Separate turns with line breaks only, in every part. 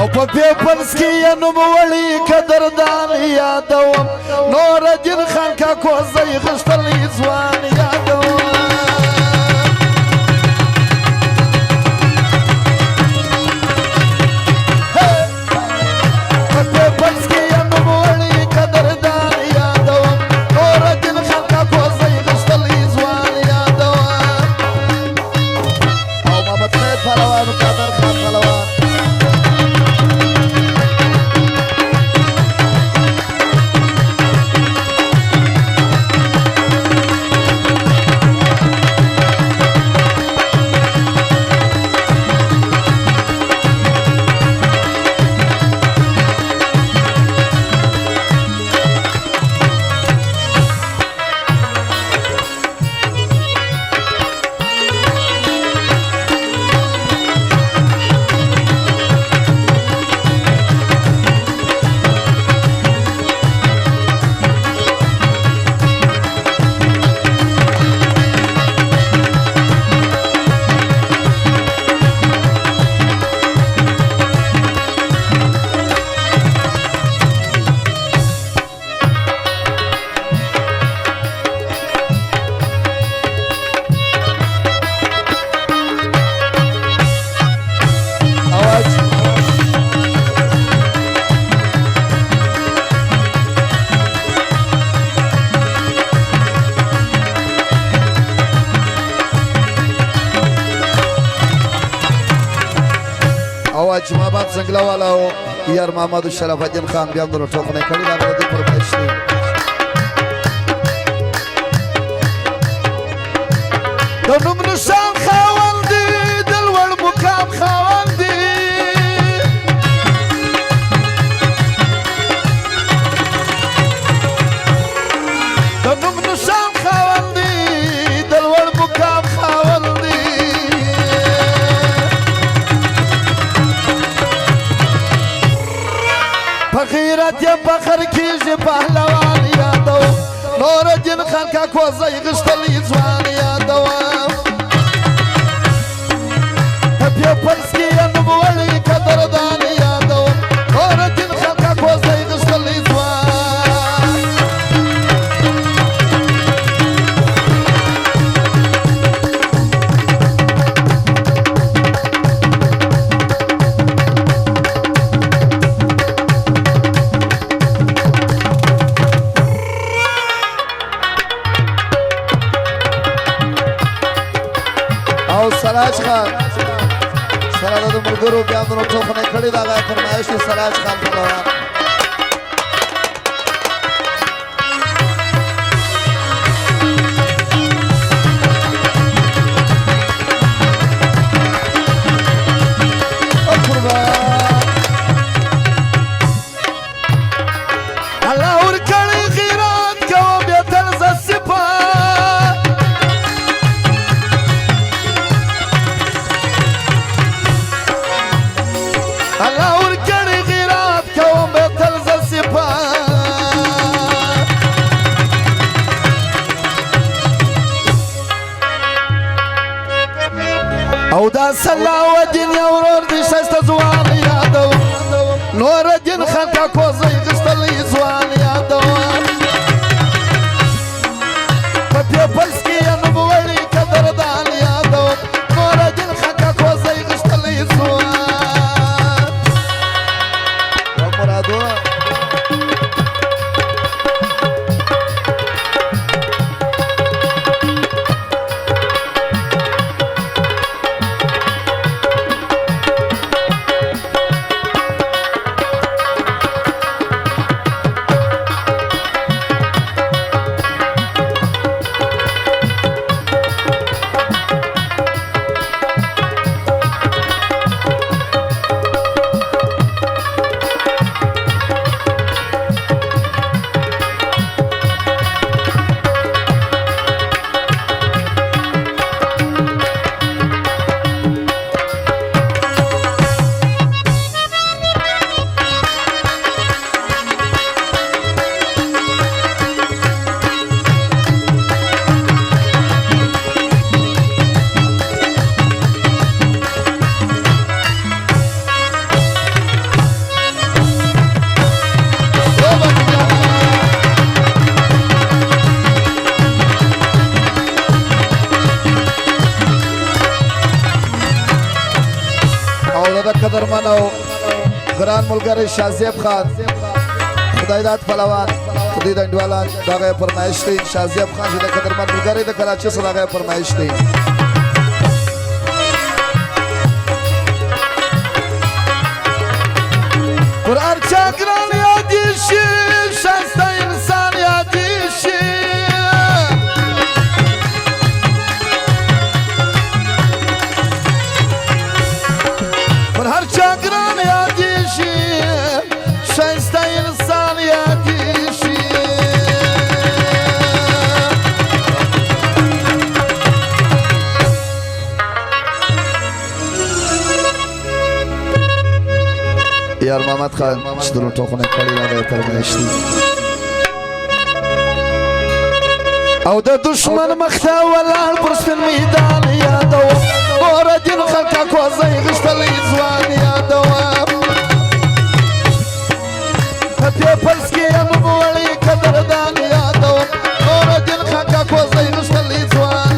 او په پیپلز کې یې نوموړي قدردان یادوم نور الدین خان کاکو زه یې غښتلی ځوان یادوم په پیپلز کې یې نوموړي قدردان یادوم نور الدین خان کاکو زه یې غښتلی ځوان یادوم او محمد خیر پهلوان قادر خان پهلوان جمعباد زنگله والا و یار محمد شرف الدین خان بیا هم در ټوپنه کړي دا د پرمایش دی د نوم نشان خاوند دی د لوړ مقام خاوند دی د نوم نشان خاوند دی د لوړ مقام خاوند دی غیرت یې فخر کیږي پهلوان یادوم نور الدین خان کاکو زه یې غښتلی ځوان یادوم په پیپلز کې یې نوموړي قدردان یادوم نور الدین خان کاکو زه یې غښتلی ځوان سراج خان سره د ملګرو بیا هم د ټوپنه کړي دا هغه فرمایش دی سراج خان پهلوان الله ورکړی غیرت کوم بیا تل زه صفات الله ورکړی غیرت کوم به تل زه صفات او دا صلاح الدین یو ورور دی ښایسته ځوان یادوم نور الدین خان کاکو زه یې غښتلی ځوان یادوم په پیپلز کې یې نوموړي قدردان یادوم نور الدین خان کاکو زه یې غښتلی ځوان او د قدرمن او ګران ملګری شازیب خان خدای داد پهلوان خدای د انډوالان دغه فرمایش دی شازیب خان چې د قدرمن ملګری د کراچۍ سره دغه فرمایش دی قرآن چا ګران یادی شي ښایسته انسان یادی شي پر هر چا ګران یادی شي ښایسته انسان یادی شي یار محمد خان چې درو ټوخونه کړی هغه فرمایش دی او د دشمن مخته ولاړ پر سپین میدان یادوم اور دین خلکا کوزه غشتلی ځوان یادوم په پیپلز کې یم وړي قدردان یادوم اور دین خلکا کوزه غشتلی ځوان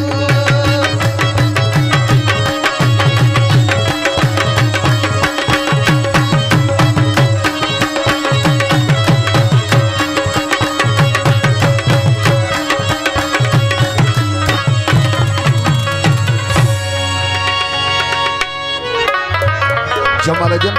جمال الدین